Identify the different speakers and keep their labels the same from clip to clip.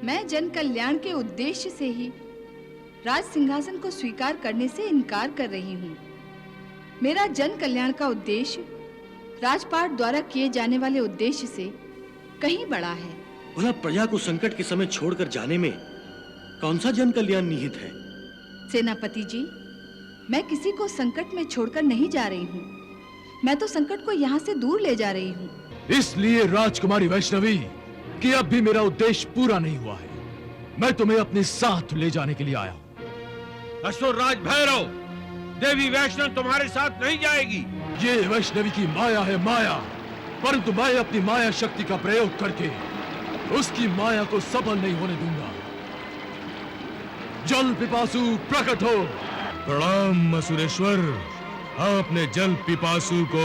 Speaker 1: मैं जन कल्याण के उद्देश्य से ही राज सिंहासन को स्वीकार करने से इनकार कर रही हूँ। मेरा जन कल्याण का उद्देश्य राजपाट द्वारा किए जाने वाले उद्देश्य से कहीं बड़ा है।
Speaker 2: भला प्रजा को संकट के समय छोड़कर जाने में कौन सा जन कल्याण निहित है?
Speaker 1: सेनापति जी, मैं किसी को संकट में छोड़कर नहीं जा रही हूँ। मैं तो संकट को यहाँ से दूर ले जा रही हूँ।
Speaker 3: इसलिए राजकुमारी वैष्णवी कि अब भी मेरा उद्देश्य पूरा नहीं हुआ है। मैं तुम्हें अपने साथ ले जाने के लिए आया हूँ।
Speaker 4: असुरराज भैरव, देवी वैष्णव तुम्हारे साथ नहीं जाएगी।
Speaker 3: ये वैष्णवी की माया है, माया। परंतु मैं अपनी माया शक्ति का प्रयोग करके उसकी माया को सफल नहीं होने दूंगा। जल पिपासु प्रकट हो।
Speaker 5: प्रणाम असुरेश्वर, आपने जल पिपासु को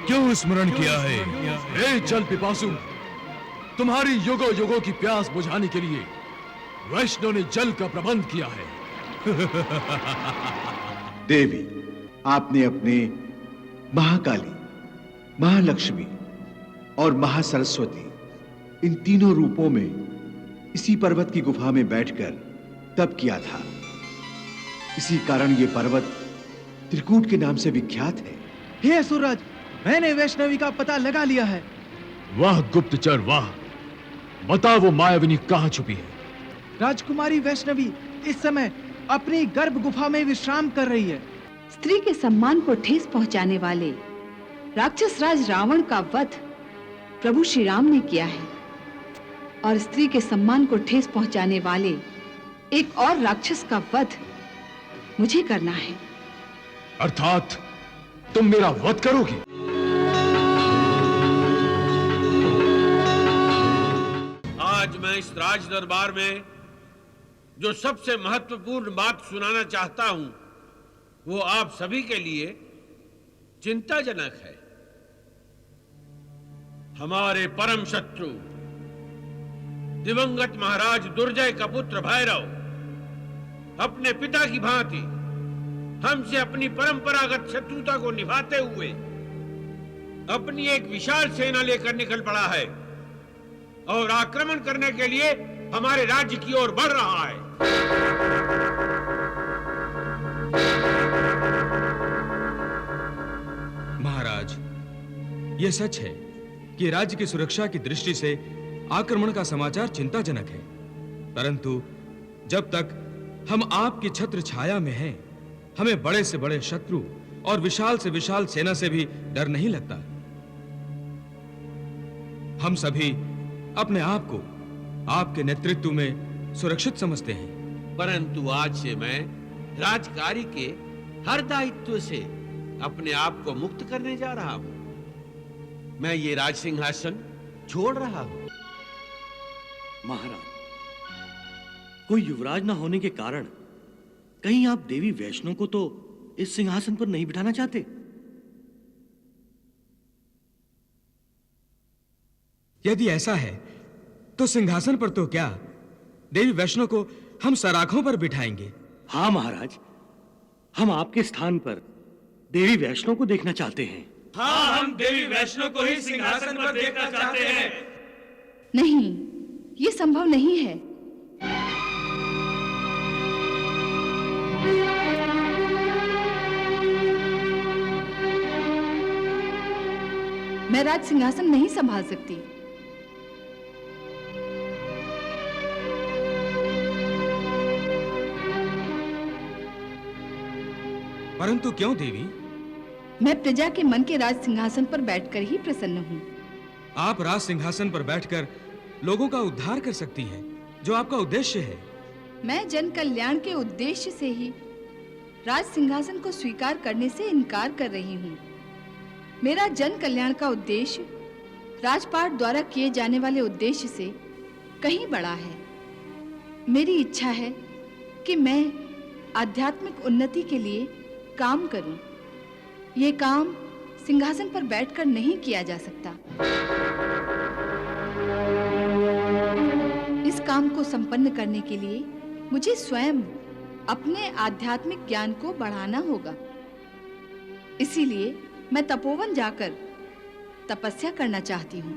Speaker 5: क्यों स्मरण किया है?
Speaker 3: हे जल पिपासु, तुम्हारी युगों युगों की प्यास बुझाने के लिए वैष्णव ने जल का प्रबंध किया है।
Speaker 6: देवी, आपने अपने महाकाली, महालक्ष्मी और महासरस्वती इन तीनों रूपों में इसी पर्वत की गुफा में बैठकर तप किया था। इसी कारण ये पर्वत त्रिकूट के नाम से विख्यात है।
Speaker 7: हे असुरराज, मैंने वैष्णवी का पता लगा लिया है।
Speaker 3: वाह गुप्तचर वाह, बता वो मायाविनी कहाँ छुपी है?
Speaker 7: राजकुमारी वैष्णवी इस समय अपनी गर्भ गुफा में विश्राम कर रही है।
Speaker 1: स्त्री के सम्मान को ठेस पहुंचाने वाले राक्षस राज रावण का वध प्रभु श्री राम ने किया है और स्त्री के सम्मान को ठेस पहुंचाने वाले एक और राक्षस का वध मुझे करना है।
Speaker 3: अर्थात तुम मेरा वध करोगी?
Speaker 4: आज मैं इस राज दरबार में जो सबसे महत्वपूर्ण बात सुनाना चाहता हूं, वो आप सभी के लिए चिंताजनक है। हमारे परम शत्रु दिवंगत महाराज दुर्जय का पुत्र भैरव अपने पिता की भांति हमसे अपनी परंपरागत शत्रुता को निभाते हुए अपनी एक विशाल सेना लेकर निकल पड़ा है और आक्रमण करने के लिए हमारे राज्य की ओर बढ़ रहा है।
Speaker 8: महाराज, यह सच है कि राज्य की सुरक्षा की दृष्टि से आक्रमण का समाचार चिंताजनक है, परंतु जब तक हम आपकी छत्र छाया में हैं, हमें बड़े से बड़े शत्रु और विशाल से विशाल सेना से भी डर नहीं लगता। हम सभी अपने आप को आपके नेतृत्व में सुरक्षित समझते हैं।
Speaker 4: परंतु आज से मैं राजकार्य के हर दायित्व से अपने आप को मुक्त करने जा रहा हूं। मैं ये राज सिंहासन छोड़ रहा हूं।
Speaker 2: महाराज, कोई युवराज न होने के कारण कहीं आप देवी वैष्णव को तो इस सिंहासन पर नहीं बिठाना चाहते?
Speaker 8: यदि ऐसा है तो सिंहासन पर तो क्या, देवी वैष्णव को हम सराखों पर बिठाएंगे।
Speaker 2: हाँ महाराज, हम आपके स्थान पर देवी वैष्णव को देखना चाहते हैं।
Speaker 5: हाँ, हम देवी वैष्णव को ही सिंहासन पर देखना चाहते हैं।
Speaker 1: नहीं, ये संभव नहीं है। मैं राज सिंहासन नहीं संभाल सकती।
Speaker 8: परंतु क्यों देवी?
Speaker 1: मैं प्रजा के मन के राज सिंहासन पर बैठकर ही प्रसन्न हूँ।
Speaker 8: आप राज सिंहासन पर बैठकर लोगों का उद्धार कर सकती हैं, जो आपका उद्देश्य है।
Speaker 1: मैं जन कल्याण के उद्देश्य से ही राज सिंहासन को स्वीकार करने से इनकार कर रही हूँ। मेरा जन कल्याण का उद्देश्य राजपाट द्वारा किए जाने वाले उद्देश्य से कहीं बड़ा है। मेरी इच्छा है कि मैं आध्यात्मिक उन्नति के लिए काम करूं। ये काम सिंहासन पर बैठकर नहीं किया जा सकता। इस काम को संपन्न करने के लिए मुझे स्वयं अपने आध्यात्मिक ज्ञान को बढ़ाना होगा। इसीलिए मैं तपोवन जाकर तपस्या करना चाहती हूँ।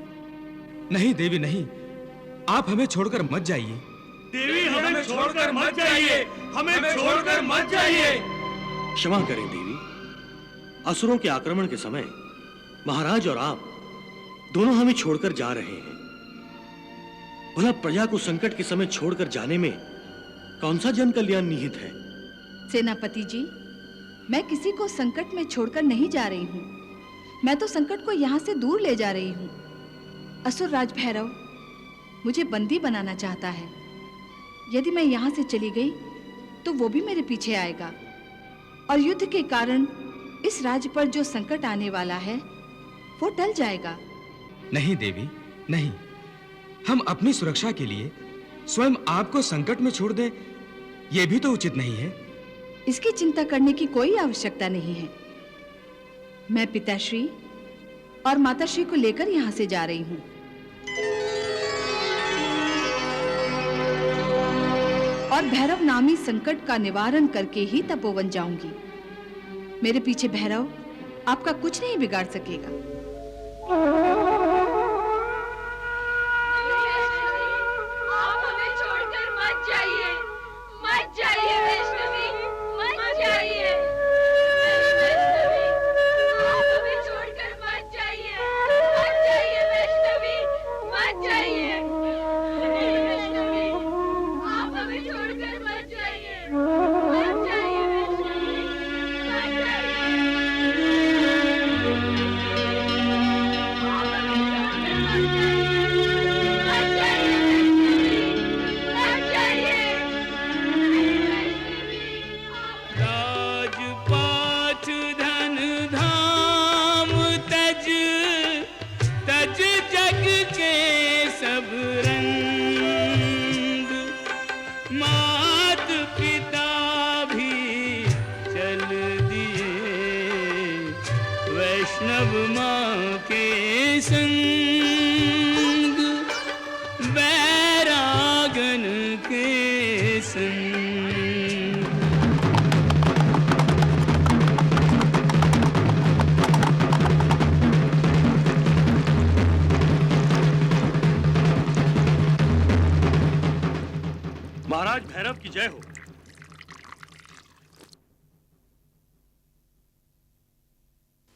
Speaker 8: नहीं देवी नहीं, आप हमें छोड़कर मत जाइए।
Speaker 2: देवी हमें छोड़कर मत जाइए, हमें छोड़कर मत जाइए। क्षमा करें देवी, असुरों के आक्रमण के समय महाराज और आप दोनों हमें छोड़कर जा रहे हैं। भला प्रजा को संकट के समय छोड़कर जाने में कौन सा जन कल्याण निहित है?
Speaker 1: सेनापति जी, मैं किसी को संकट में छोड़कर नहीं जा रही हूँ। मैं तो संकट को यहाँ से दूर ले जा रही हूँ। असुर राज भैरव मुझे बंदी बनाना चाहता है। यदि मैं यहाँ से चली गई तो वो भी मेरे पीछे आएगा और युद्ध के कारण इस राज्य पर जो संकट आने वाला है वो टल जाएगा।
Speaker 8: नहीं देवी, नहीं। हम अपनी सुरक्षा के लिए स्वयं आपको संकट में छोड़ दें, यह भी तो उचित नहीं है।
Speaker 1: इसकी चिंता करने की कोई आवश्यकता नहीं है। मैं पिताश्री और माताश्री को लेकर यहाँ से जा रही हूँ। और भैरव नामी संकट का निवारण करके ही तपोवन जाऊंगी। मेरे पीछे भैरव आपका कुछ नहीं बिगाड़ सकेगा।
Speaker 9: आप हमें छोड़कर मत जाइए, मत जाइए वैष्णवी, मत जाइए। वैष्णवी, आप हमें छोड़कर मत जाइए, मत जाइए वैष्णवी, मत जाइए। वैष्णवी, आप हमें छोड़कर मत जाइए, मत जाइए वैष्णवी, मत
Speaker 10: राजपाट धन धाम तज तज जग के सब रंग, मात पिता भी चल दिए वैष्णव माँ के संग, बैरागन के संग।
Speaker 2: महाराज भैरव की जय हो।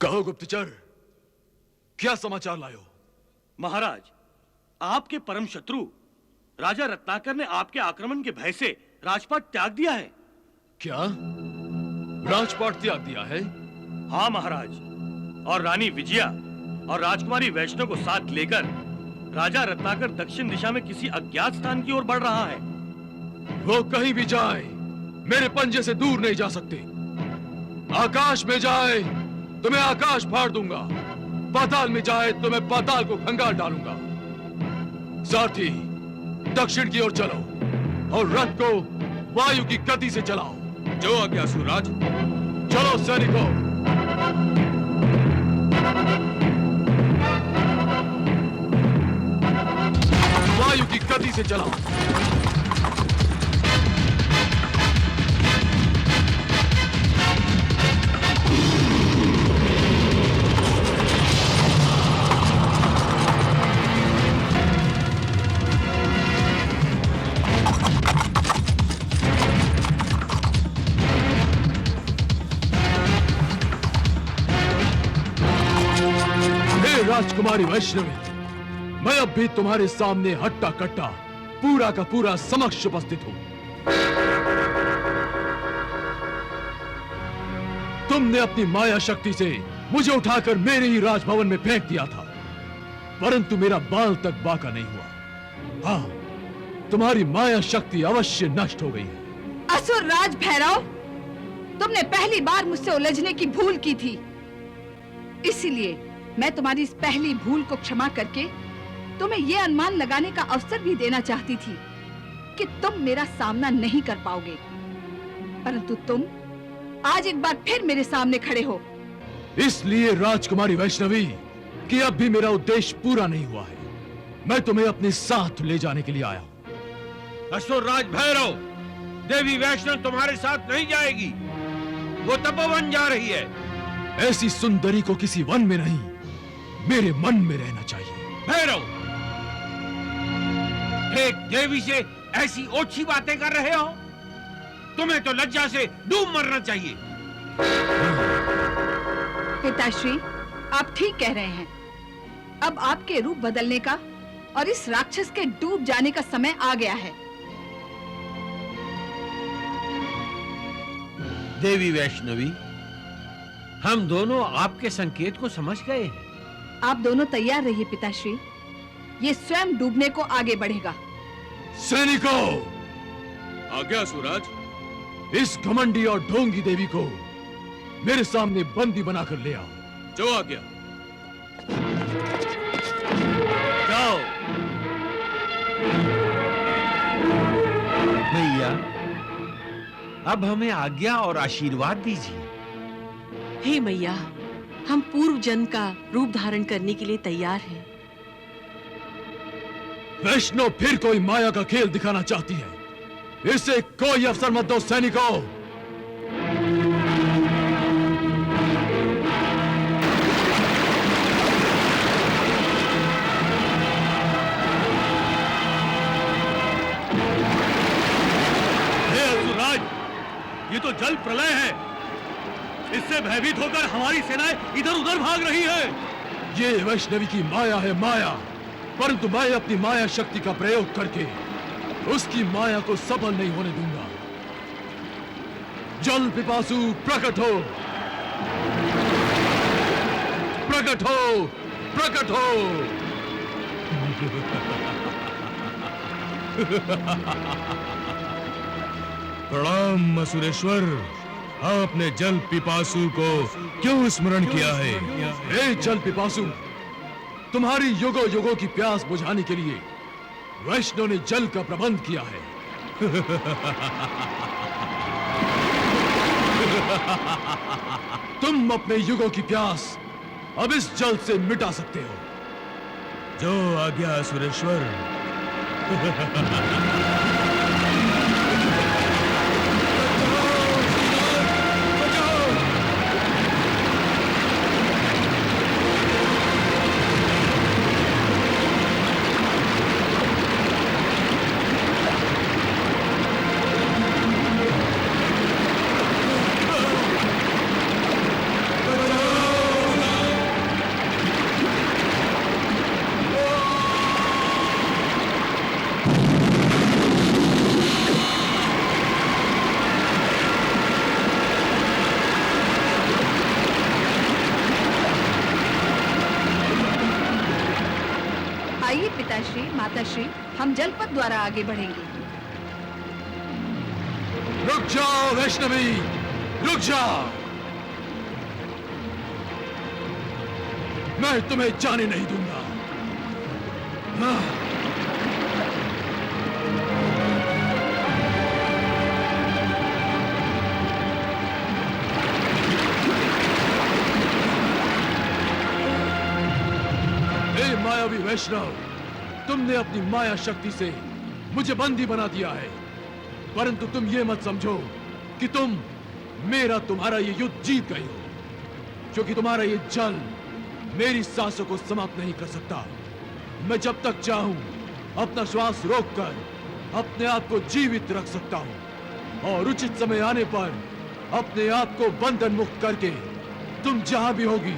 Speaker 3: कहो गुप्तचर, क्या समाचार लायो?
Speaker 2: महाराज, आपके परम शत्रु राजा रत्नाकर ने आपके आक्रमण के भय से राजपाट त्याग दिया है।
Speaker 3: क्या राजपाट त्याग दिया है?
Speaker 2: हाँ महाराज, और रानी विजया और राजकुमारी वैष्णव को साथ लेकर राजा रत्नाकर दक्षिण दिशा में किसी अज्ञात स्थान की ओर बढ़ रहा है।
Speaker 3: वो कहीं भी जाए मेरे पंजे से दूर नहीं जा सकते। आकाश में जाए तो मैं आकाश फाड़ दूंगा, पाताल में जाए तो मैं पाताल को खंगाल डालूंगा। सारथी, दक्षिण की ओर चलो और रथ को वायु की गति से चलाओ।
Speaker 8: जो आज्ञा सूरज।
Speaker 3: चलो सैनिकों। वायु की गति से चलाओ। राजकुमारी वैष्णवी, मैं अब भी तुम्हारे सामने हट्टा कट्टा पूरा का पूरा समक्ष उपस्थित हूं। तुमने अपनी माया शक्ति से मुझे उठाकर मेरे ही राजभवन में फेंक दिया था, परंतु मेरा बाल तक बाका नहीं हुआ। हाँ, तुम्हारी माया शक्ति अवश्य नष्ट हो गई है।
Speaker 1: असुर राज भैरव, तुमने पहली बार मुझसे उलझने की भूल की थी, इसीलिए मैं तुम्हारी इस पहली भूल को क्षमा करके तुम्हें यह अनुमान लगाने का अवसर भी देना चाहती थी कि तुम मेरा सामना नहीं कर पाओगे, परंतु तुम आज एक बार फिर मेरे सामने खड़े हो।
Speaker 3: इसलिए राजकुमारी वैष्णवी कि अब भी मेरा उद्देश्य पूरा नहीं हुआ है। मैं तुम्हें अपने साथ ले जाने के लिए आया हूं।
Speaker 4: असुर राज भैरव, देवी वैष्णव तुम्हारे साथ नहीं जाएगी, वो तपोवन जा रही है।
Speaker 3: ऐसी सुंदरी को किसी वन में नहीं, मेरे मन में रहना चाहिए।
Speaker 4: भैरव, एक देवी से ऐसी ओछी बातें कर रहे हो? तुम्हें तो लज्जा से डूब मरना चाहिए।
Speaker 1: पिताश्री, आप ठीक कह रहे हैं। अब आपके रूप बदलने का और इस राक्षस के डूब जाने का समय आ गया है।
Speaker 4: देवी वैष्णवी, हम दोनों आपके संकेत को समझ गए हैं।
Speaker 1: आप दोनों तैयार रहिए पिताश्री, ये स्वयं डूबने को आगे बढ़ेगा।
Speaker 3: सैनिकों, आज्ञा सूरज, इस घमंडी और ढोंगी देवी को मेरे सामने बंदी बनाकर ले आओ। जो आज्ञा।
Speaker 2: जाओ।
Speaker 4: भैया, अब हमें आज्ञा और आशीर्वाद दीजिए।
Speaker 11: हे मैया, हम पूर्व जन्म का रूप धारण करने के लिए तैयार हैं।
Speaker 3: वैष्णव फिर कोई माया का खेल दिखाना चाहती है। इसे कोई अवसर मत दो सैनिकों।
Speaker 2: हे असुरराज, ये तो जल प्रलय है। इससे भयभीत होकर हमारी सेनाएं इधर उधर भाग रही है।
Speaker 3: ये वैष्णवी की माया है, माया। परंतु मैं अपनी माया शक्ति का प्रयोग करके उसकी माया को सफल नहीं होने दूंगा। जल पिपासु प्रकट हो, प्रकट हो, प्रकट हो।
Speaker 5: प्रणाम असुरेश्वर, आपने जल पिपासु को क्यों स्मरण किया है?
Speaker 3: हे जल पिपासु, तुम्हारी युगों युगों की प्यास बुझाने के लिए वैष्णव ने जल का प्रबंध किया है। तुम अपने युगों की प्यास अब इस जल से मिटा सकते हो।
Speaker 5: जो आज्ञा सुरेश्वर।
Speaker 1: आइए पिताश्री, माताश्री, हम जलपथ द्वारा आगे बढ़ेंगे।
Speaker 3: रुक जाओ वैष्णवी, रुक जाओ। मैं तुम्हें जाने नहीं दूंगा। हे मायावी वैष्णव, तुमने अपनी माया शक्ति से मुझे बंदी बना दिया है। परंतु तुम ये मत समझो कि तुम मेरा तुम्हारा ये युद्ध जीत गई हो, क्योंकि तुम्हारा ये जल मेरी सांसों को समाप्त नहीं कर सकता। मैं जब तक चाहूं अपना श्वास रोककर अपने आप को जीवित रख सकता हूं, और उचित समय आने पर अपने आप को बंधन मुक्त करके तुम जहां भी होगी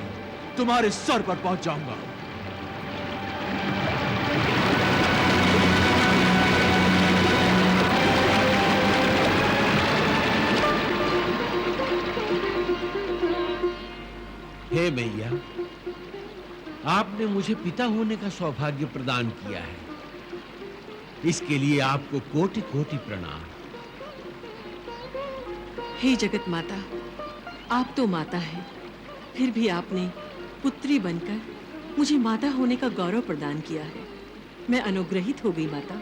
Speaker 3: तुम्हारे सर पर पहुंच जाऊंगा।
Speaker 4: हे मैया, आपने मुझे पिता होने का सौभाग्य प्रदान किया है। इसके लिए आपको कोटि कोटि प्रणाम।
Speaker 11: हे जगत माता, आप तो माता हैं, फिर भी आपने पुत्री बनकर मुझे माता होने का गौरव प्रदान किया है। मैं अनुग्रहित हो गई माता।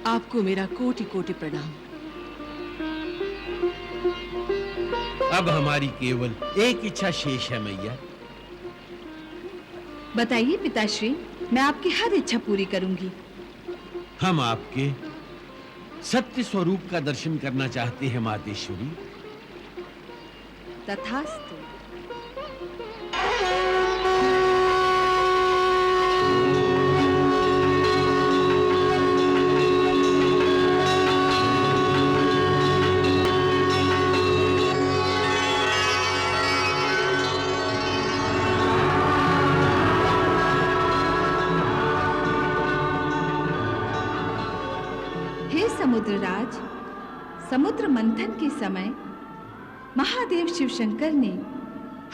Speaker 11: आपको मेरा कोटि कोटि प्रणाम।
Speaker 4: अब हमारी केवल एक इच्छा शेष है मैया।
Speaker 1: बताइए पिताश्री, मैं आपकी हर इच्छा पूरी करूंगी।
Speaker 4: हम आपके सत्य स्वरूप का दर्शन करना चाहते हैं मातेश्वरी।
Speaker 1: तथास्तु। हे समुद्रराज, समुद्र मंथन के समय महादेव शिव शंकर ने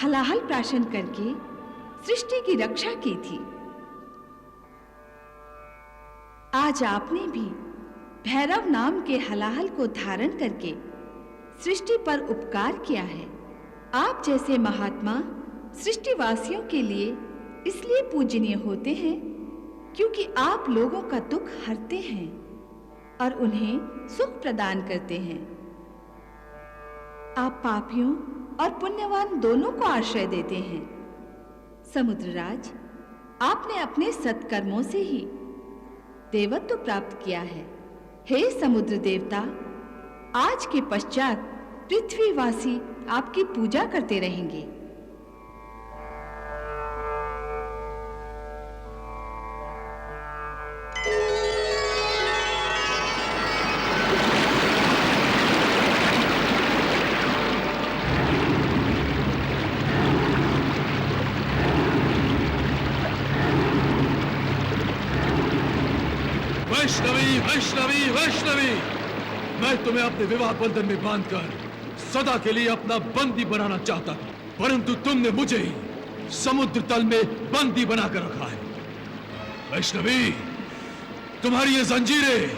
Speaker 1: हलाहल प्राशन करके सृष्टि की रक्षा की थी। आज आपने भी भैरव नाम के हलाहल को धारण करके सृष्टि पर उपकार किया है। आप जैसे महात्मा सृष्टिवासियों के लिए इसलिए पूजनीय होते हैं क्योंकि आप लोगों का दुख हरते हैं और उन्हें सुख प्रदान करते हैं। आप पापियों और पुण्यवान दोनों को आश्रय देते हैं। समुद्रराज, आपने अपने सत्कर्मों से ही देवत्व प्राप्त किया है। हे समुद्र देवता, आज के पश्चात पृथ्वीवासी आपकी पूजा करते रहेंगे।
Speaker 3: वैष्णवी, वैष्णवी, वैष्णवी, मैं तुम्हें अपने विवाह बंधन में बांधकर सदा के लिए अपना बंदी बनाना चाहता था, परंतु तुमने मुझे ही समुद्र तल में बंदी बनाकर रखा है। वैष्णवी, तुम्हारी ये जंजीरें,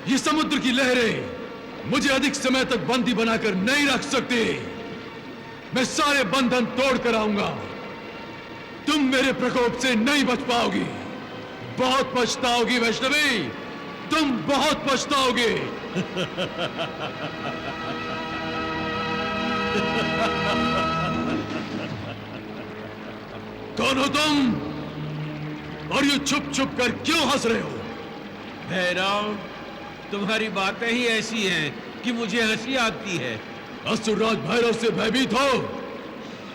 Speaker 3: ये समुद्र की लहरें मुझे अधिक समय तक बंदी बनाकर नहीं रख सकती। मैं सारे बंधन तोड़ कर आऊंगा। तुम मेरे प्रकोप से नहीं बच पाओगी। बहुत पछताओगी वैष्णवी, तुम बहुत पछताओगे। दोनों तुम, और ये छुप छुप कर क्यों हंस रहे हो?
Speaker 4: भैरव, तुम्हारी बातें ही ऐसी हैं कि मुझे हंसी आती है।
Speaker 3: असुरराज भैरव से भयभीत हो,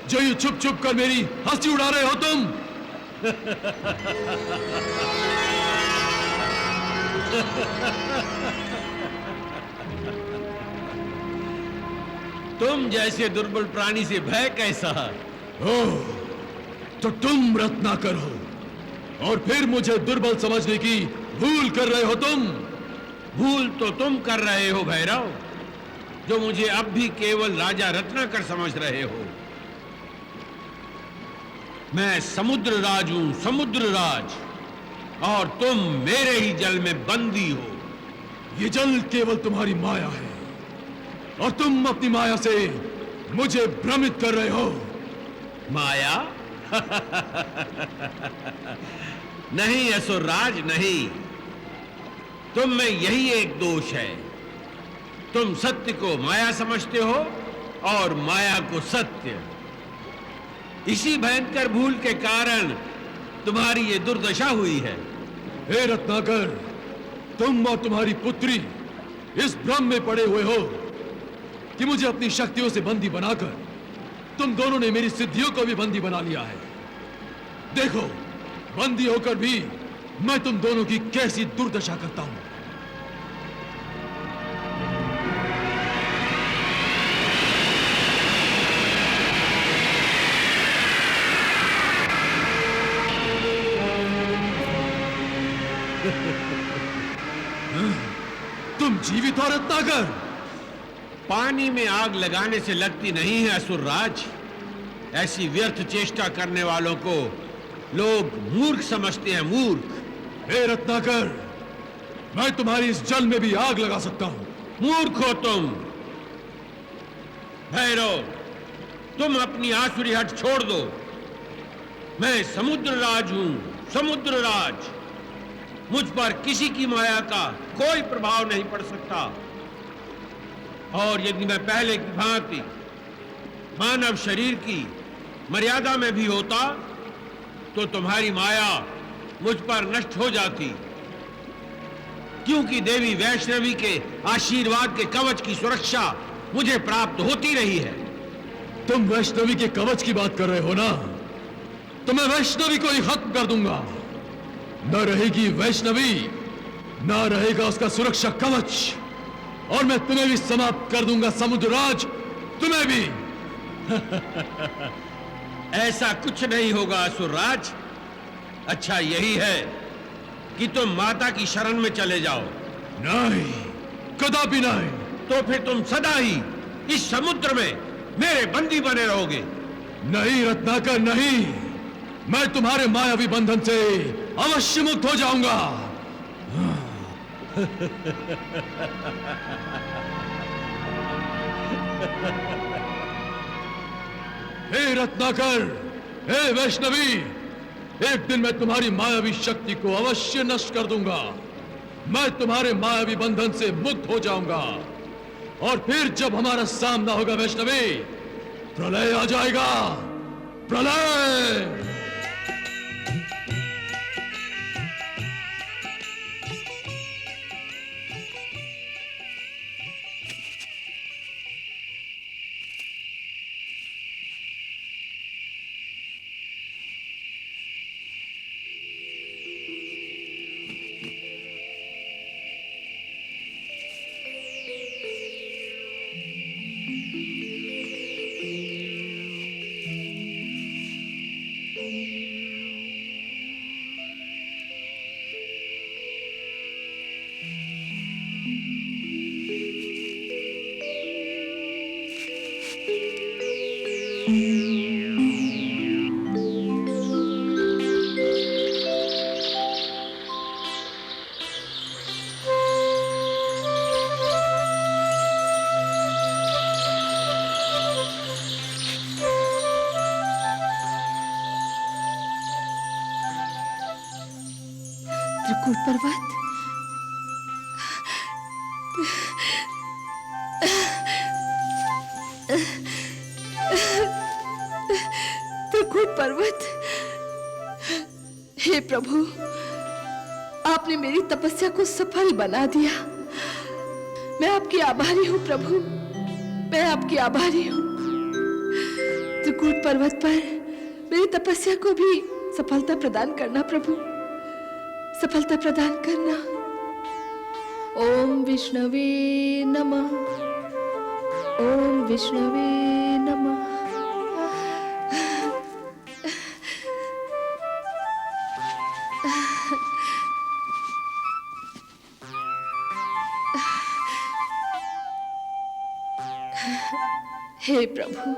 Speaker 3: जो ये छुप छुप कर मेरी हंसी उड़ा रहे हो तुम।
Speaker 4: तुम जैसे दुर्बल प्राणी से भय कैसा?
Speaker 3: ओह, तो तुम रत्नाकर हो और फिर मुझे दुर्बल समझने की भूल कर रहे हो तुम।
Speaker 4: भूल तो तुम कर रहे हो भैरव, जो मुझे अब भी केवल राजा रत्नाकर समझ रहे हो। मैं समुद्र राज हूं, समुद्र राज, और तुम मेरे ही जल में बंदी हो।
Speaker 3: ये जल केवल तुम्हारी माया है और तुम अपनी माया से मुझे भ्रमित कर रहे हो।
Speaker 4: माया? नहीं असुरराज, नहीं। तुम में यही एक दोष है। तुम सत्य को माया समझते हो और माया को सत्य। इसी भयंकर भूल के कारण तुम्हारी ये दुर्दशा हुई है।
Speaker 3: हे रत्नाकर, तुम और तुम्हारी पुत्री इस भ्रम में पड़े हुए हो कि मुझे अपनी शक्तियों से बंदी बनाकर तुम दोनों ने मेरी सिद्धियों को भी बंदी बना लिया है। देखो, बंदी होकर भी मैं तुम दोनों की कैसी दुर्दशा करता हूं। तुम जीवित हो रत्नाकर?
Speaker 4: पानी में आग लगाने से लगती नहीं है असुरराज। ऐसी व्यर्थ चेष्टा करने वालों को लोग मूर्ख समझते हैं, मूर्ख।
Speaker 3: हे रत्नाकर, मैं तुम्हारी इस जल में भी आग लगा सकता हूं।
Speaker 4: मूर्ख हो तुम। भैरव, तुम अपनी आसुरी हट छोड़ दो। मैं समुद्र राज हूं, समुद्र राज। मुझ पर किसी की माया का कोई प्रभाव नहीं पड़ सकता। और यदि मैं पहले की भांति मानव शरीर की मर्यादा में भी होता तो तुम्हारी माया मुझ पर नष्ट हो जाती, क्योंकि देवी वैष्णवी के आशीर्वाद के कवच की सुरक्षा मुझे प्राप्त होती रही है।
Speaker 3: तुम वैष्णवी के कवच की बात कर रहे हो ना? तो मैं वैष्णवी को ही खत्म कर दूंगा। न रहेगी वैष्णवी, न रहेगा उसका सुरक्षा कवच, और मैं तुम्हें भी समाप्त कर दूंगा समुद्रराज, तुम्हें भी।
Speaker 4: ऐसा कुछ नहीं होगा असुरराज। अच्छा यही है कि तुम माता की शरण में चले जाओ।
Speaker 3: नहीं, कदापि नहीं।
Speaker 4: तो फिर तुम सदा ही इस समुद्र में मेरे बंदी बने रहोगे।
Speaker 3: नहीं रत्नाकर, नहीं। मैं तुम्हारे मायावी बंधन से अवश्य मुक्त हो जाऊंगा। हे रत्नाकर, हे वैष्णवी, एक दिन मैं तुम्हारी मायावी शक्ति को अवश्य नष्ट कर दूंगा। मैं तुम्हारे मायावी बंधन से मुक्त हो जाऊंगा और फिर जब हमारा सामना होगा वैष्णवी, प्रलय आ जाएगा, प्रलय।
Speaker 1: त्रिकूट पर्वत, त्रिकूट पर्वत। हे प्रभु, आपने मेरी तपस्या को सफल बना दिया। मैं आपकी आभारी हूँ प्रभु, मैं आपकी आभारी हूँ। त्रिकूट पर्वत पर मेरी तपस्या को भी सफलता प्रदान करना प्रभु, सफलता प्रदान करना। ओम विष्णवे नमः, ओम विष्णवे नमः। हे प्रभु,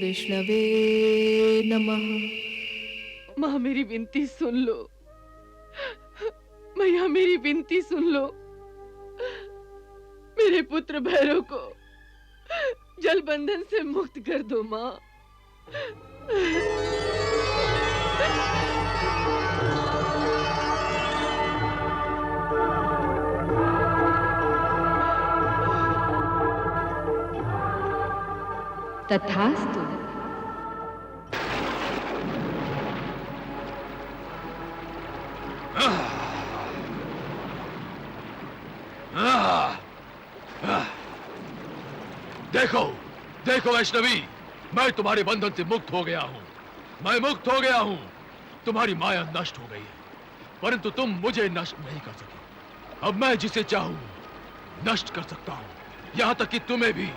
Speaker 1: विष्णवे नमः।
Speaker 11: माँ मेरी विनती सुन लो, मैया मेरी विनती सुन लो। मेरे पुत्र भैरव को जल बंधन से मुक्त कर दो माँ।
Speaker 1: तथास्तु।
Speaker 3: देखो देखो वैष्णवी, मैं तुम्हारे बंधन से मुक्त हो गया हूँ, मैं मुक्त हो गया हूँ। तुम्हारी माया नष्ट हो गई है, परंतु तुम मुझे नष्ट नहीं कर सके। अब मैं जिसे चाहूं नष्ट कर सकता हूं, यहां तक कि तुम्हें भी।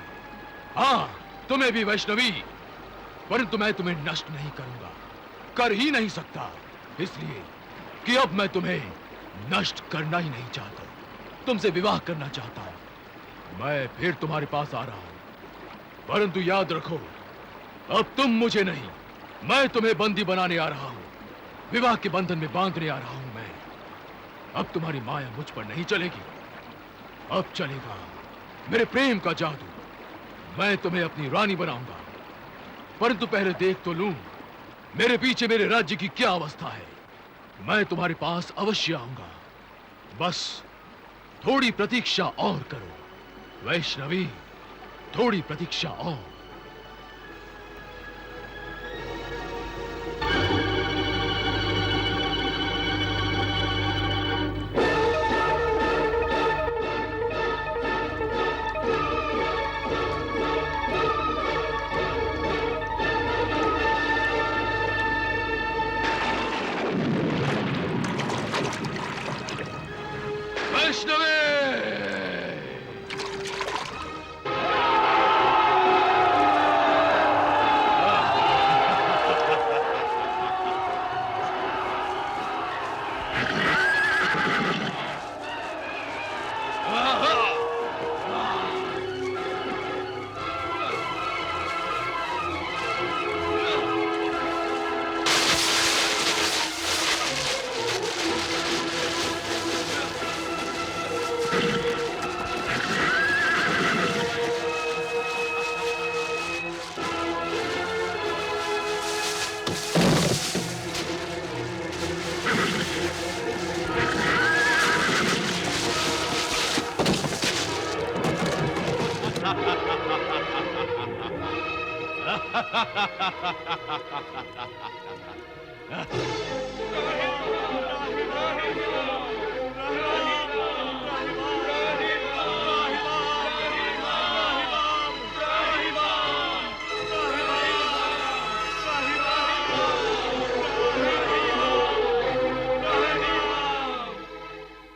Speaker 3: हाँ, तुम्हें भी वैष्णवी, परंतु मैं तुम्हें नष्ट नहीं करूंगा, कर ही नहीं सकता, इसलिए कि अब मैं तुम्हें नष्ट करना ही नहीं चाहता, तुमसे विवाह करना चाहता हूं। मैं फिर तुम्हारे पास आ रहा हूं, परंतु याद रखो, अब तुम मुझे नहीं, मैं तुम्हें बंदी बनाने आ रहा हूं, विवाह के बंधन में बांधने आ रहा हूं मैं। अब तुम्हारी माया मुझ पर नहीं चलेगी, अब चलेगा मेरे प्रेम का जादू। मैं तुम्हें अपनी रानी बनाऊंगा, परंतु पहले देख तो लूं मेरे पीछे मेरे राज्य की क्या अवस्था है। मैं तुम्हारे पास अवश्य आऊंगा, बस थोड़ी प्रतीक्षा और करो वैष्णवी, थोड़ी प्रतीक्षा और।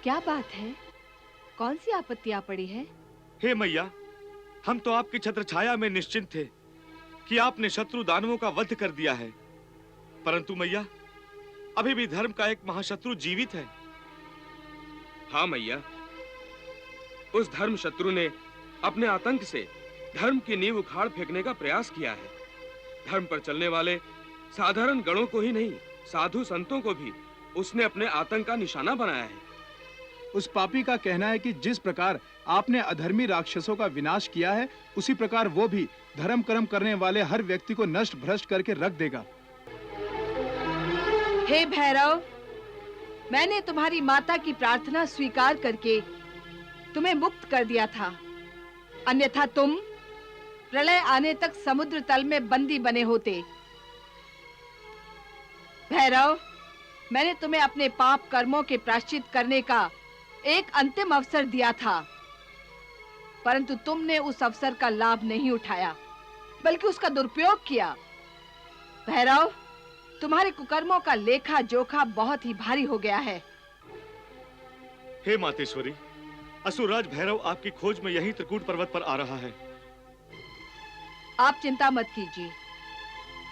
Speaker 1: क्या बात है? कौन सी आपत्ति आ पड़ी है?
Speaker 2: हे मैया, हम तो आपकी छत्र छाया में निश्चिंत थे कि आपने शत्रु दानवों का वध कर दिया है, परंतु मैया, अभी भी धर्म का एक महाशत्रु जीवित है।
Speaker 8: हाँ मैया, उस धर्म शत्रु ने अपने आतंक से धर्म की नींव उखाड़ फेंकने का प्रयास किया है। धर्म पर चलने वाले साधारण गणों को ही नहीं, साधु संतों को भी उसने अपने आतंक का निशाना बनाया है।
Speaker 7: उस पापी का कहना है कि जिस प्रकार आपने अधर्मी राक्षसों का विनाश किया है, उसी प्रकार वो भी धर्म कर्म करने वाले हर व्यक्ति को नष्ट भ्रष्ट करके रख देगा।
Speaker 1: हे भैरव, मैंने तुम्हारी माता की प्रार्थना स्वीकार करके तुम्हें मुक्त कर दिया था, अन्यथा तुम प्रलय आने तक समुद्र तल में बंदी बने होते। भैरव, मैंने तुम्हें अपने पाप कर्मों के प्रायश्चित करने का एक अंतिम अवसर दिया था, परंतु तुमने उस अवसर का लाभ नहीं उठाया, बल्कि उसका दुरुपयोग किया। भैरव, तुम्हारे कुकर्मों का लेखा जोखा बहुत ही भारी हो गया है।
Speaker 2: हे मातेश्वरी, असुरराज भैरव आपकी खोज में यही त्रिकूट पर्वत पर आ रहा है।
Speaker 1: आप चिंता मत कीजिए,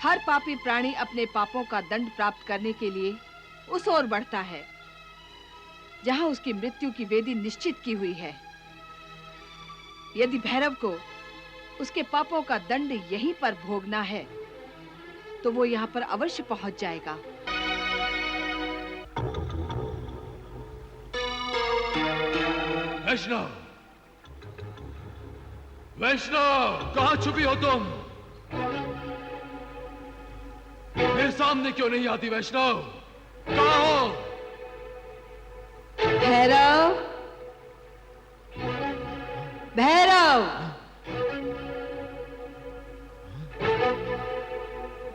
Speaker 1: हर पापी प्राणी अपने पापों का दंड प्राप्त करने के लिए उस ओर बढ़ता है जहां उसकी मृत्यु की वेदी निश्चित की हुई है। यदि भैरव को उसके पापों का दंड यहीं पर भोगना है, तो वो यहाँ पर अवश्य पहुंच जाएगा।
Speaker 3: वैष्णव, वैष्णव, कहां छुपी हो तुम? मेरे सामने क्यों नहीं आती वैष्णव? कहां हो?
Speaker 1: भैरव, भैरव,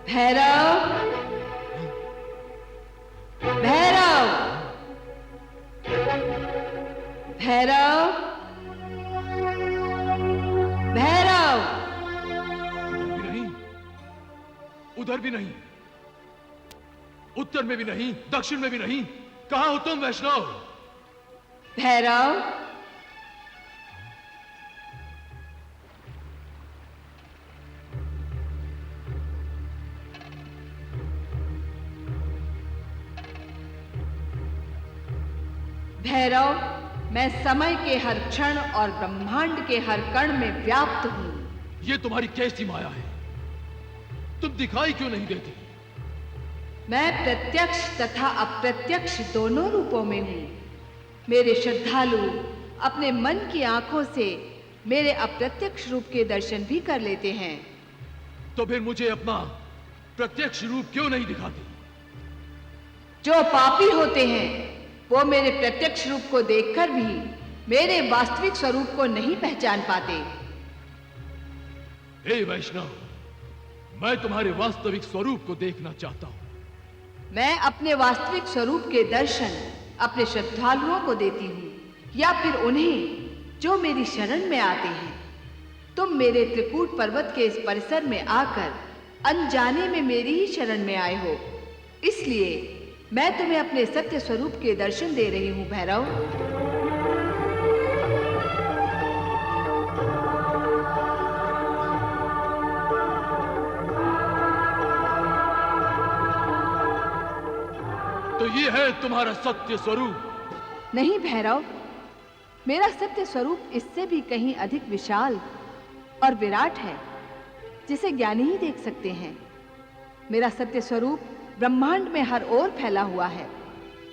Speaker 1: भैरव, भैरव, भैरव, भैरव।
Speaker 3: नहीं, उधर भी नहीं। उत्तर में भी नहीं, दक्षिण में भी नहीं। कहां हो तुम वैष्णव?
Speaker 1: भैरव, भैरव, मैं समय के हर क्षण और ब्रह्मांड के हर कण में व्याप्त हूं।
Speaker 3: ये तुम्हारी कैसी माया है? तुम दिखाई क्यों नहीं देती?
Speaker 1: मैं प्रत्यक्ष तथा अप्रत्यक्ष दोनों रूपों में हूं। मेरे श्रद्धालु अपने मन की आंखों से मेरे अप्रत्यक्ष रूप के दर्शन भी कर लेते हैं।
Speaker 3: तो फिर मुझे अपना प्रत्यक्ष रूप क्यों नहीं दिखाती?
Speaker 1: जो पापी होते हैं वो मेरे प्रत्यक्ष रूप को देखकर भी मेरे वास्तविक स्वरूप को नहीं पहचान पाते।
Speaker 3: हे वैष्णव, मैं तुम्हारे वास्तविक स्वरूप को देखना चाहता हूं।
Speaker 1: मैं अपने वास्तविक स्वरूप के दर्शन अपने श्रद्धालुओं को देती हूँ या फिर उन्हें जो मेरी शरण में आते हैं। तुम मेरे त्रिकूट पर्वत के इस परिसर में आकर अनजाने में मेरी ही शरण में आए हो, इसलिए मैं तुम्हें अपने सत्य स्वरूप के दर्शन दे रही हूँ भैरव।
Speaker 3: तो ये है तुम्हारा सत्य स्वरूप?
Speaker 1: नहीं भैरव, मेरा सत्य स्वरूप इससे भी कहीं अधिक विशाल और विराट है, जिसे ज्ञानी ही देख सकते हैं। मेरा सत्य स्वरूप ब्रह्मांड में हर ओर फैला हुआ है।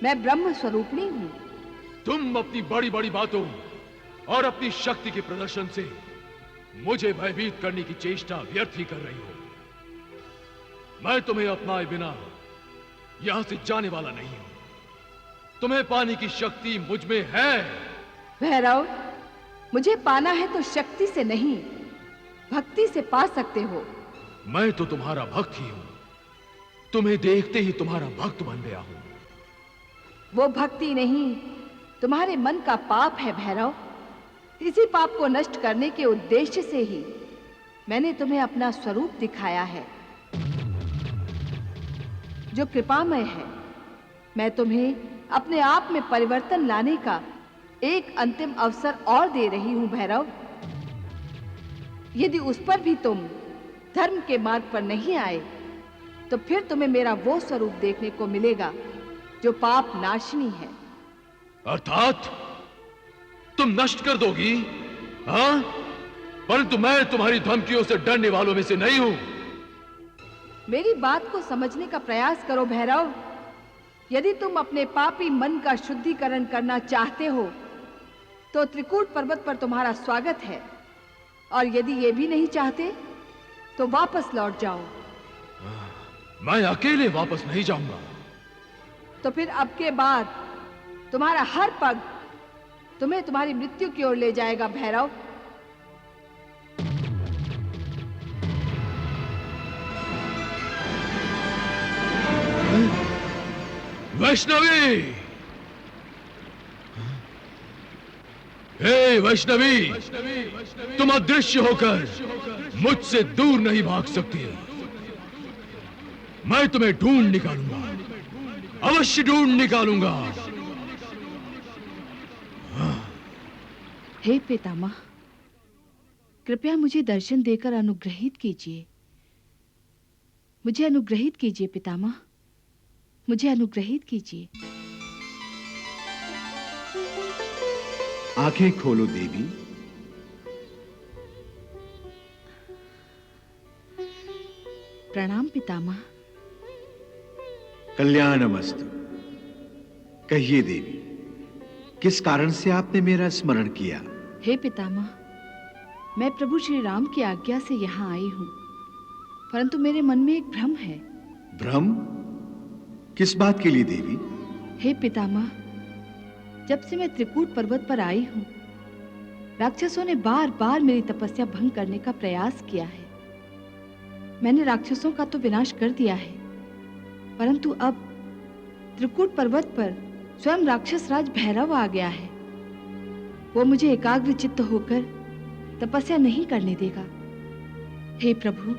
Speaker 1: मैं ब्रह्म स्वरूपिणी हूँ।
Speaker 3: तुम अपनी बड़ी बड़ी बातों और अपनी शक्ति के प्रदर्शन से मुझे भयभीत करने की चेष्टा व्यर्थ ही कर रही हो। मैं तुम्हें अपनाए बिना यहां से जाने वाला नहीं हूं। तुम्हें पाने की शक्ति मुझ में है।
Speaker 1: भैरव, मुझे पाना है तो शक्ति से नहीं, भक्ति से पा सकते हो।
Speaker 3: मैं तो तुम्हारा भक्त ही हूं। तुम्हें देखते ही तुम्हारा भक्त बन गया हूं।
Speaker 1: वो भक्ति नहीं, तुम्हारे मन का पाप है भैरव। इसी पाप को नष्ट करने के उद्देश्य से ही मैंने तुम्हें अपना स्वरूप दिखाया है, जो कृपामय है। मैं तुम्हें अपने आप में परिवर्तन लाने का एक अंतिम अवसर और दे रही हूं भैरव। यदि उस पर भी तुम धर्म के मार्ग पर नहीं आए तो फिर तुम्हें मेरा वो स्वरूप देखने को मिलेगा जो पाप नाशिनी है।
Speaker 3: अर्थात तुम नष्ट कर दोगी? हाँ, परंतु मैं तुम्हारी धमकियों से डरने वालों में से नहीं हूं।
Speaker 1: मेरी बात को समझने का प्रयास करो भैरव। यदि तुम अपने पापी मन का शुद्धिकरण करना चाहते हो तो त्रिकूट पर्वत पर तुम्हारा स्वागत है, और यदि ये भी नहीं चाहते तो वापस लौट जाओ।
Speaker 3: मैं अकेले वापस नहीं जाऊंगा।
Speaker 1: तो फिर अब के बाद तुम्हारा हर पग तुम्हें तुम्हारी मृत्यु की ओर ले जाएगा भैरव।
Speaker 3: वैष्णवी! हे वैष्णवी! तुम अदृश्य होकर मुझसे दूर नहीं भाग सकती। मैं तुम्हें ढूंढ निकालूंगा, अवश्य ढूंढ निकालूंगा।
Speaker 1: हे पितामह, कृपया मुझे दर्शन देकर अनुग्रहित कीजिए। मुझे अनुग्रहित कीजिए पितामह, मुझे अनुग्रहित कीजिए।
Speaker 6: आंखें खोलो देवी।
Speaker 1: प्रणाम पितामह।
Speaker 6: कल्याणमस्तु। कहिए देवी, किस कारण से आपने मेरा स्मरण किया?
Speaker 1: हे पितामह, मैं प्रभु श्री राम की आज्ञा से यहाँ आई हूँ, परंतु मेरे मन में एक भ्रम है।
Speaker 6: भ्रम? किस बात के लिए देवी?
Speaker 1: हे पितामह, जब से मैं त्रिकूट पर्वत पर आई हूँ, राक्षसों ने बार बार मेरी तपस्या भंग करने का प्रयास किया है। मैंने राक्षसों का तो विनाश कर दिया है, परंतु अब त्रिकूट पर्वत पर स्वयं राक्षस राज भैरव आ गया है। वो मुझे एकाग्र चित्त होकर तपस्या नहीं करने देगा। हे प्रभु,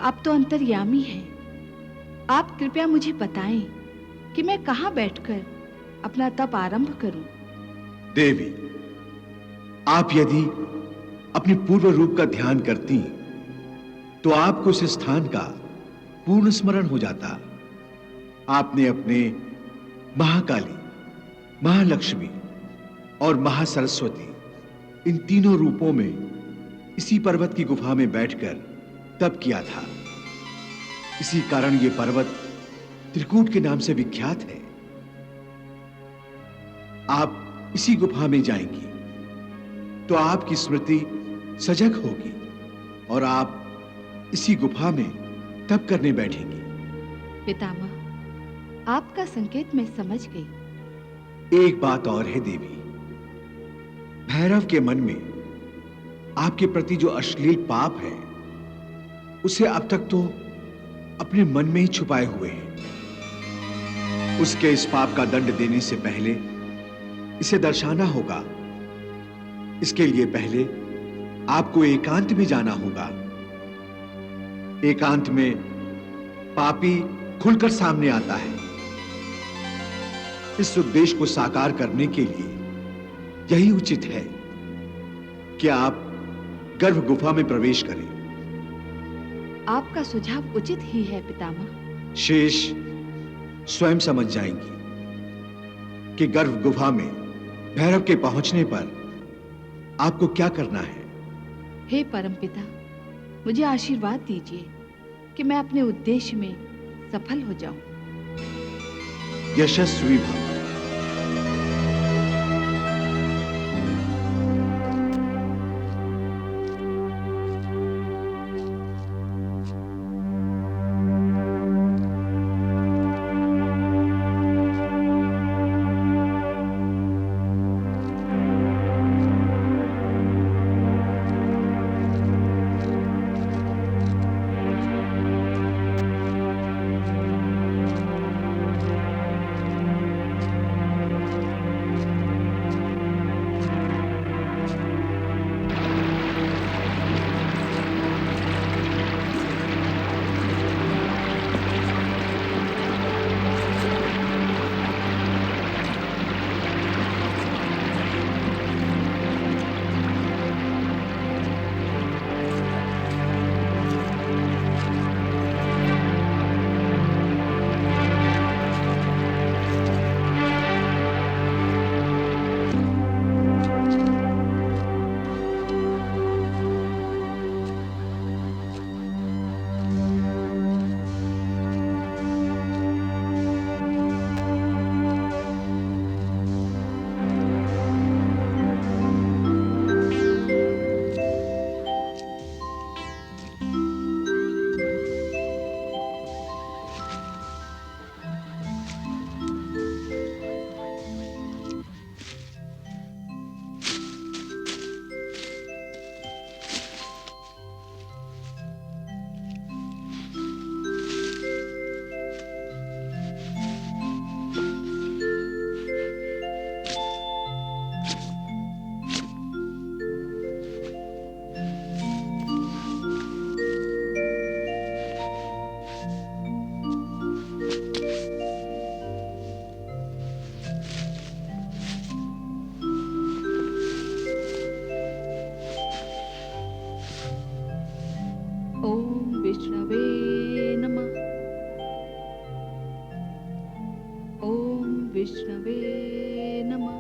Speaker 1: आप तो अंतर्यामी हैं। आप कृपया मुझे बताएं कि मैं कहाँ बैठकर अपना तप आरंभ करूं।
Speaker 6: देवी, आप यदि अपने पूर्व रूप का ध्यान करती तो आपको उस स्थान का पूर्ण स्मरण हो जाता। आपने अपने महाकाली, महालक्ष्मी और महासरस्वती इन तीनों रूपों में इसी पर्वत की गुफा में बैठकर तप किया था। इसी कारण यह पर्वत त्रिकूट के नाम से विख्यात है। आप इसी गुफा में जाएंगी तो आपकी स्मृति सजग होगी और आप इसी गुफा में तप करने बैठेंगी।
Speaker 1: पितामह, आपका संकेत मैं समझ गई।
Speaker 6: एक बात और है देवी, भैरव के मन में आपके प्रति जो अश्लील पाप है उसे अब तक तो अपने मन में ही छुपाए हुए हैं। उसके इस पाप का दंड देने से पहले इसे दर्शाना होगा। इसके लिए पहले आपको एकांत में जाना होगा। एकांत में पापी खुलकर सामने आता है। इस उद्देश्य को साकार करने के लिए यही उचित है कि आप गर्भ गुफा में प्रवेश करें।
Speaker 1: आपका सुझाव उचित ही है पितामह।
Speaker 6: शेष स्वयं समझ जाएंगी कि गर्भ गुफा में भैरव के पहुंचने पर आपको क्या करना है।
Speaker 1: हे परमपिता, मुझे आशीर्वाद दीजिए कि मैं अपने उद्देश्य में सफल हो जाऊं।
Speaker 6: यशस्वी भव।
Speaker 1: विष्णवे नमः। ओम विष्णवे नमः।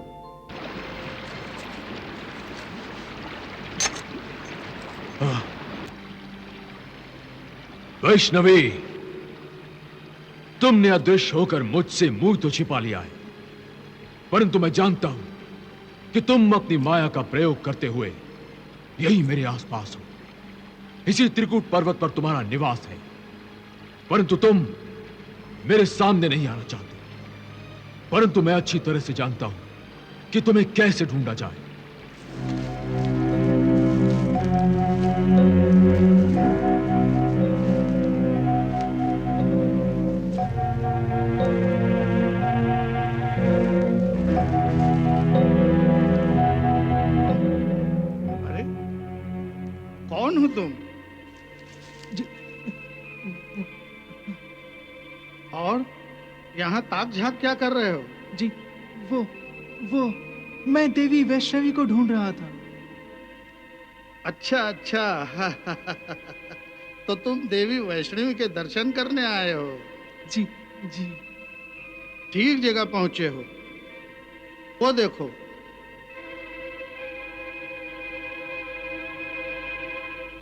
Speaker 3: वैष्णवी, तुमने अदृश्य होकर मुझसे मुंह तो छिपा लिया है, परंतु मैं जानता हूं कि तुम अपनी माया का प्रयोग करते हुए यही मेरे आसपास हो। इसी त्रिकूट पर्वत पर तुम्हारा निवास है, परंतु तुम मेरे सामने नहीं आना चाहते। परंतु मैं अच्छी तरह से जानता हूं कि तुम्हें कैसे ढूंढा जाए।
Speaker 7: अरे कौन हो तुम?
Speaker 12: यहाँ ताक झाक क्या कर रहे हो?
Speaker 7: जी वो मैं देवी वैष्णवी को ढूंढ रहा था।
Speaker 12: अच्छा अच्छा तो तुम देवी वैष्णवी के दर्शन करने आए हो?
Speaker 7: जी जी।
Speaker 12: ठीक जगह पहुंचे हो। वो देखो,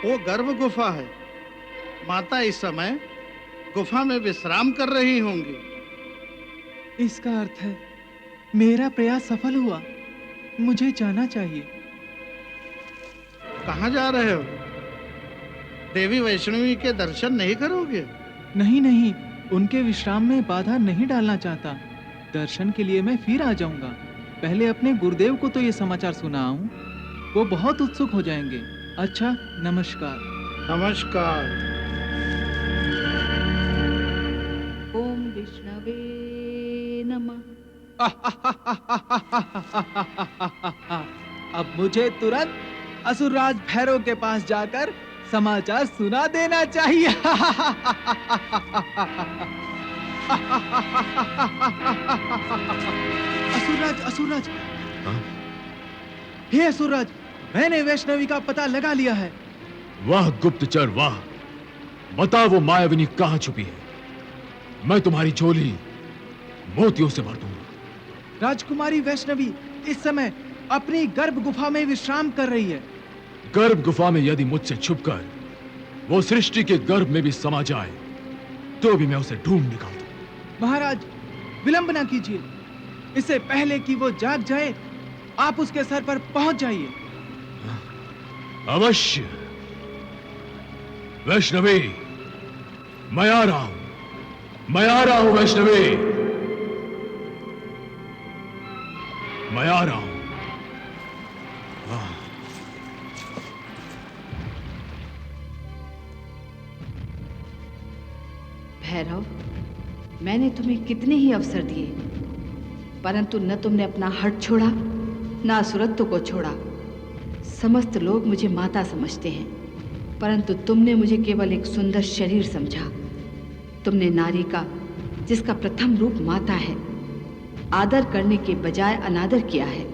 Speaker 12: वो गर्भ गुफा है। माता इस समय गुफा में विश्राम कर रही होंगी।
Speaker 7: इसका अर्थ है मेरा प्रयास सफल हुआ। मुझे जाना चाहिए।
Speaker 12: कहाँ जा रहे हो? देवी वैष्णवी के दर्शन नहीं करोगे?
Speaker 7: नहीं, उनके विश्राम में बाधा नहीं डालना चाहता। दर्शन के लिए मैं फिर आ जाऊंगा। पहले अपने गुरुदेव को तो ये समाचार सुनाऊं, वो बहुत उत्सुक हो जाएंगे। अच्छा, नमस्कार।
Speaker 12: नमस्कार।
Speaker 1: ओम विष्णवे नमः।
Speaker 7: अब मुझे तुरंत असुरराज भैरव के पास जाकर समाचार सुना देना चाहिए। असुरराज। हे असुरराज, मैंने वैष्णवी का पता लगा लिया है।
Speaker 3: वाह गुप्तचर वाह, बता वो मायाविनी कहाँ छुपी है। मैं तुम्हारी झोली मोतियों से भर दूंगा।
Speaker 7: राजकुमारी वैष्णवी इस समय अपनी गर्भ गुफा में विश्राम कर रही है।
Speaker 3: गर्भ गुफा में यदि मुझसे छुपकर वो सृष्टि के गर्भ में भी समा जाए तो भी मैं उसे ढूंढ निकाल दूं।
Speaker 7: महाराज, विलंब ना कीजिए। इससे पहले कि वो जाग जाए, आप उसके सर पर पहुंच जाइए।
Speaker 3: अवश्य। वैष्णवी, मैं आ रहा हूं वैष्णवी, मैं आ रहा हूं।
Speaker 1: भैरव, मैंने तुम्हें कितने ही अवसर दिए, परंतु न तुमने अपना हट छोड़ा, न असुरत्व को छोड़ा। समस्त लोग मुझे माता समझते हैं, परंतु तुमने मुझे केवल एक सुंदर शरीर समझा। तुमने नारी का, जिसका प्रथम रूप माता है, आदर करने के बजाय अनादर किया है।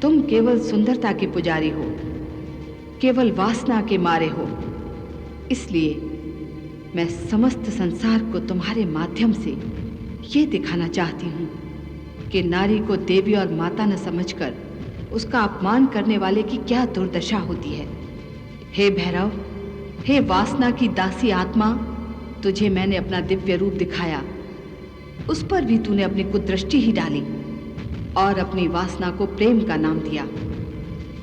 Speaker 1: तुम केवल सुंदरता के पुजारी हो, केवल वासना के मारे हो। इसलिए मैं समस्त संसार को तुम्हारे माध्यम से ये दिखाना चाहती हूँ कि नारी को देवी और माता न समझकर उसका अपमान करने वाले की क्या दुर्दशा होती है। हे भैरव, हे वासना की दासी आत्मा, तुझे मैंने अपना दिव्य रूप दिखाया, उस पर भी तूने अपनी कुदृष्टि ही डाली और अपनी वासना को प्रेम का नाम दिया।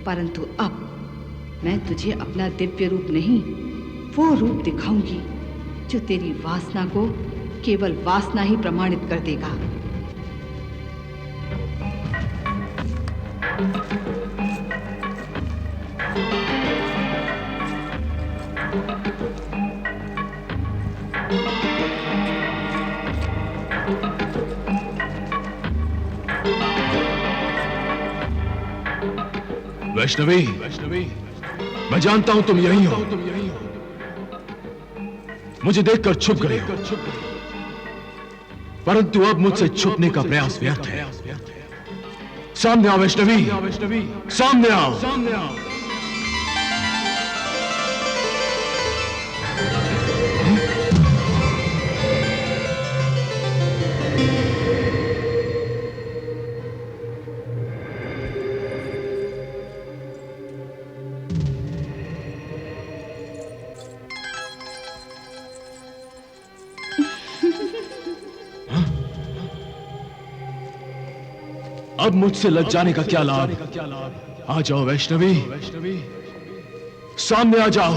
Speaker 1: परंतु अब मैं तुझे अपना दिव्य रूप नहीं, वो रूप दिखाऊंगी जो तेरी वासना को केवल वासना ही प्रमाणित कर देगा।
Speaker 3: वैष्णवी, मैं जानता हूं तुम यहीं हो। मुझे देखकर छुप गए हो, परंतु अब मुझसे छुपने का प्रयास व्यर्थ है। सामने आओ वैष्णवी, सामने आओ। अब मुझसे लग जाने का क्या लाभ। आ जाओ वैष्णवी, सामने आ जाओ।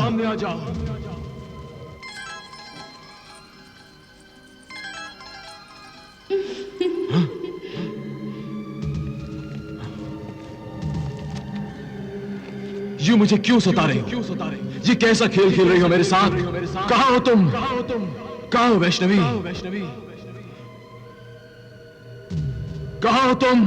Speaker 3: यूं मुझे क्यों सता रहे हो? ये कैसा खेल खेल रही हो मेरे साथ? कहां हो तुम? कहां हो वैष्णवी? कहां हो तुम?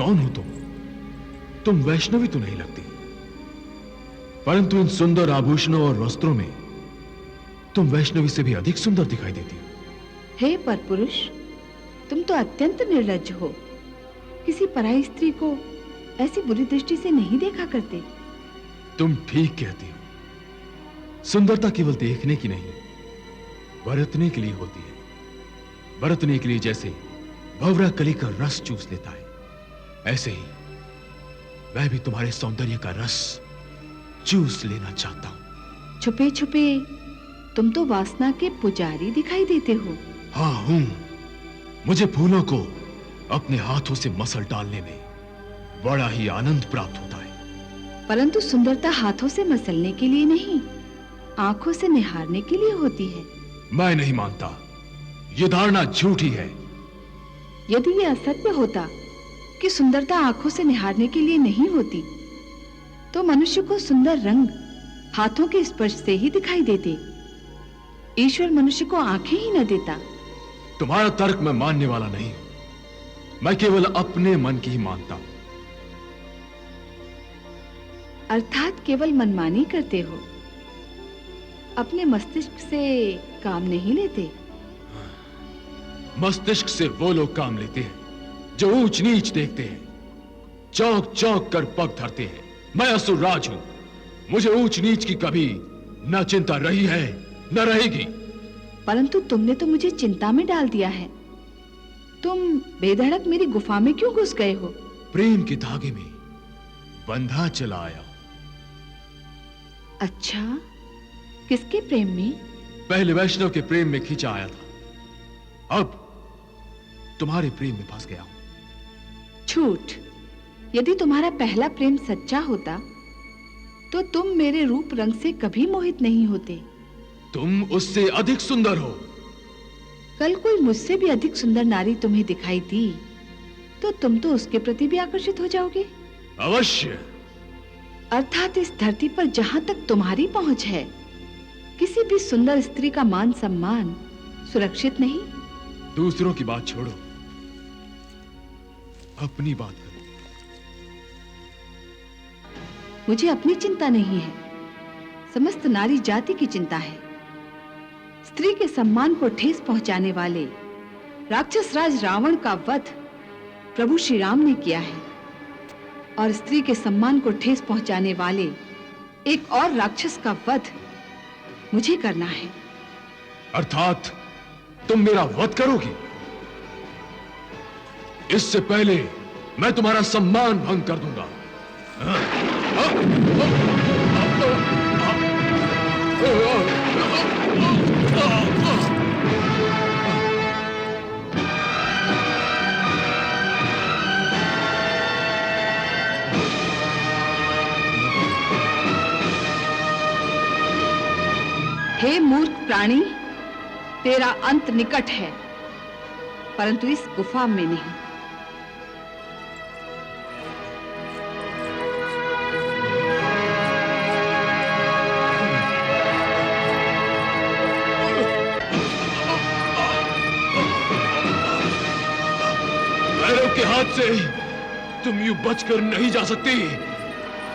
Speaker 3: कौन हो तुम वैष्णवी तो नहीं लगती, परंतु इन सुंदर आभूषणों और वस्त्रों में तुम वैष्णवी से भी अधिक सुंदर दिखाई देती हो।
Speaker 1: हे परपुरुष, तुम तो अत्यंत निर्लज्ज हो। किसी पराई स्त्री को ऐसी बुरी दृष्टि से नहीं देखा करते।
Speaker 3: तुम ठीक कहती हो। सुंदरता केवल देखने की नहीं, बरतने के लिए होती है। बरतने के लिए जैसे भंवरा कली का रस चूस लेता है, ऐसे ही मैं भी तुम्हारे सौंदर्य का रस चूस लेना चाहता हूं।
Speaker 1: छुपे छुपे तुम तो वासना के पुजारी दिखाई देते हो।
Speaker 3: हाँ हूं। मुझे फूलों को अपने हाथों से मसल डालने में बड़ा ही आनंद प्राप्त होता है।
Speaker 1: परंतु सुंदरता हाथों से मसलने के लिए नहीं, आंखों से निहारने के लिए होती है।
Speaker 3: मैं नहीं मानता, ये धारणा झूठी है।
Speaker 1: यदि ये असत्य होता कि सुंदरता आंखों से निहारने के लिए नहीं होती, तो मनुष्य को सुंदर रंग हाथों के स्पर्श से ही दिखाई देते। ईश्वर मनुष्य को आंखें ही न देता।
Speaker 3: तुम्हारा तर्क मैं मानने वाला नहीं, मैं केवल अपने मन की ही मानता हूं।
Speaker 1: अर्थात केवल मनमानी करते हो, अपने मस्तिष्क से काम नहीं लेते।
Speaker 3: मस्तिष्क से वो लोग काम लेते हैं जो ऊंच नीच देखते हैं, चौंक चौंक कर पग धरते हैं। मैं असुरराज हूं, मुझे ऊंच नीच की कभी न चिंता रही है न रहेगी।
Speaker 1: परंतु तुमने तो मुझे चिंता में डाल दिया है। तुम बेधड़क मेरी गुफा में क्यों घुस गए हो?
Speaker 3: प्रेम के धागे में बंधा चला आया।
Speaker 1: अच्छा, किसके प्रेम में?
Speaker 3: पहले वैष्णव के प्रेम में खींचा आया था, अब तुम्हारे प्रेम में फंस गया हूं।
Speaker 1: झूठ। यदि तुम्हारा पहला प्रेम सच्चा होता तो तुम मेरे रूप रंग से कभी मोहित नहीं होते।
Speaker 3: तुम उससे अधिक सुंदर हो।
Speaker 1: कल कोई मुझसे भी अधिक सुंदर नारी तुम्हें दिखाई दी तो तुम तो उसके प्रति भी आकर्षित हो जाओगे।
Speaker 3: अवश्य।
Speaker 1: अर्थात इस धरती पर जहां तक तुम्हारी पहुंच है, किसी भी सुंदर स्त्री का मान सम्मान सुरक्षित नहीं।
Speaker 3: दूसरों की बात छोड़ो, अपनी बात करो।
Speaker 1: मुझे अपनी चिंता नहीं है, समस्त नारी जाति की चिंता है। स्त्री के सम्मान को ठेस पहुंचाने वाले राक्षस राज रावण का वध प्रभु श्री राम ने किया है, और स्त्री के सम्मान को ठेस पहुंचाने वाले एक और राक्षस का वध मुझे करना है।
Speaker 3: अर्थात तुम मेरा वध करोगी? इससे पहले मैं तुम्हारा सम्मान भंग कर दूंगा।
Speaker 1: हे मूर्ख प्राणी, तेरा अंत निकट है, परंतु इस गुफा में नहीं।
Speaker 3: भैरव के हाथ से तुम यूं बचकर नहीं जा सकती।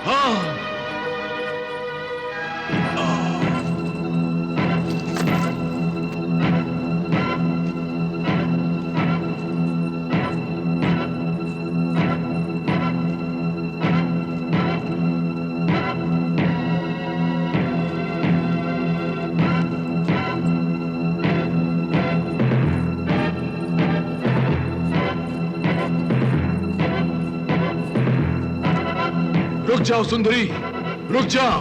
Speaker 3: हाँ, रुक जाओ सुंदरी, रुक जाओ।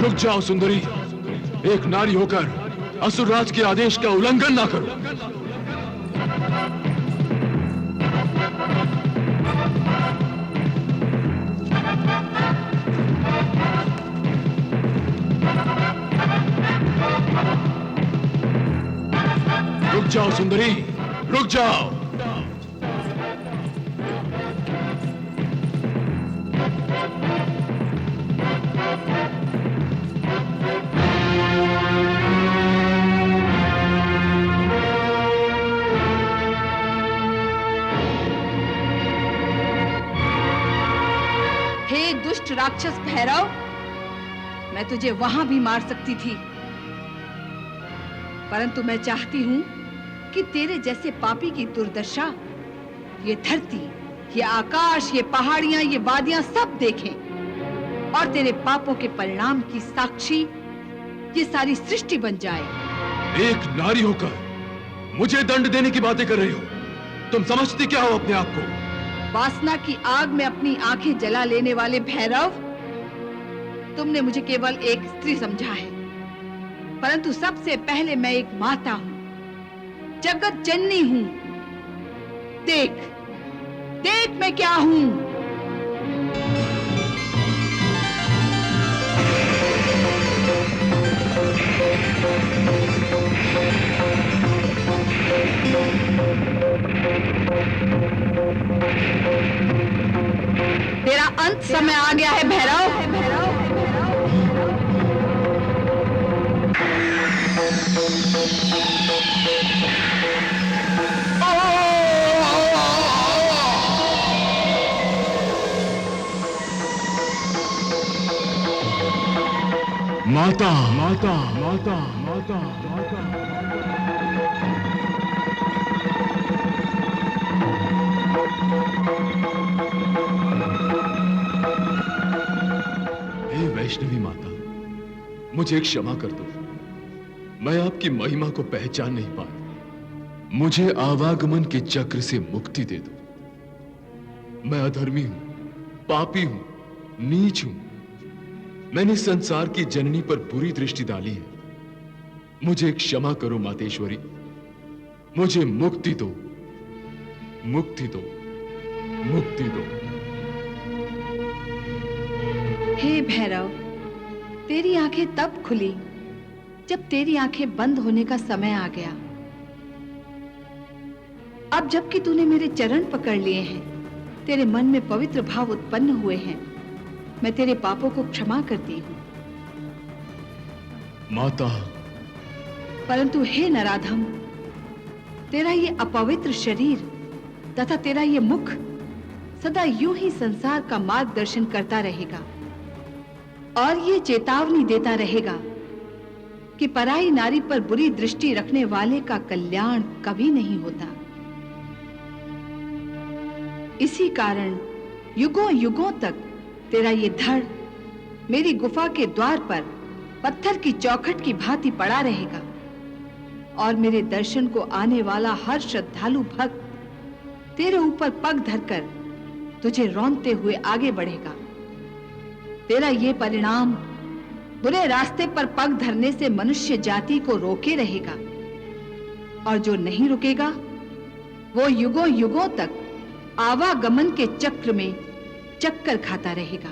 Speaker 3: रुक जाओ सुंदरी, एक नारी होकर असुरराज के आदेश का उल्लंघन ना करो। रुक जाओ सुंदरी, रुक जाओ।
Speaker 1: दुष्ट राक्षस भैरव, मैं तुझे वहां भी मार सकती थी, परंतु मैं चाहती हूं कि तेरे जैसे पापी की दुर्दशा ये धरती, ये आकाश, ये पहाड़ियां, ये वादियां सब देखें और तेरे पापों के परिणाम की साक्षी ये सारी सृष्टि बन जाए।
Speaker 3: एक नारी होकर मुझे दंड देने की बातें कर रही हो, तुम समझती क्या हो अपने आप को?
Speaker 1: वासना की आग में अपनी आंखें जला लेने वाले भैरव, तुमने मुझे केवल एक स्त्री समझा है, परंतु सबसे पहले मैं एक माता हूं, जगत जननी हूं। देख, देख मैं क्या हूं। तेरा अंत समय आ गया है भैरव।
Speaker 5: माता माता माता माता माता।
Speaker 3: हे वैष्णवी माता, मुझे क्षमा कर दो, मैं आपकी महिमा को पहचान नहीं पाया। मुझे आवागमन के चक्र से मुक्ति दे दो। मैं अधर्मी हूं, पापी हूं, नीच हूं। मैंने संसार की जननी पर बुरी दृष्टि डाली है। मुझे क्षमा करो मातेश्वरी, मुझे मुक्ति दो, मुक्ति दो, मुक्ति दो।
Speaker 1: हे भैरव, तेरी आंखें तब खुली जब तेरी आंखें बंद होने का समय आ गया। अब जबकि तूने मेरे चरण पकड़ लिए हैं, तेरे मन में पवित्र भाव उत्पन्न हुए हैं, मैं तेरे पापों को क्षमा करती हूं।
Speaker 3: माता,
Speaker 1: परंतु हे नराधम, तेरा ये अपवित्र शरीर तथा तेरा ये मुख सदा यूं ही संसार का मार्गदर्शन करता रहेगा और ये चेतावनी देता रहेगा कि पराई नारी पर बुरी दृष्टि रखने वाले का कल्याण कभी नहीं होता। इसी कारण युगों युगों तक तेरा ये धड़ मेरी गुफा के द्वार पर पत्थर की चौखट की भांति पड़ा रहेगा और मेरे दर्शन को आने वाला हर श्रद्धालु भक्त तेरे ऊपर पग धरकर तुझे रौंदते हुए आगे बढ़ेगा। तेरा ये परिणाम बुरे रास्ते पर पग धरने से मनुष्य जाति को रोके रहेगा और जो नहीं रुकेगा वो युगों युगों तक आवागमन के चक्र में चक्कर खाता रहेगा।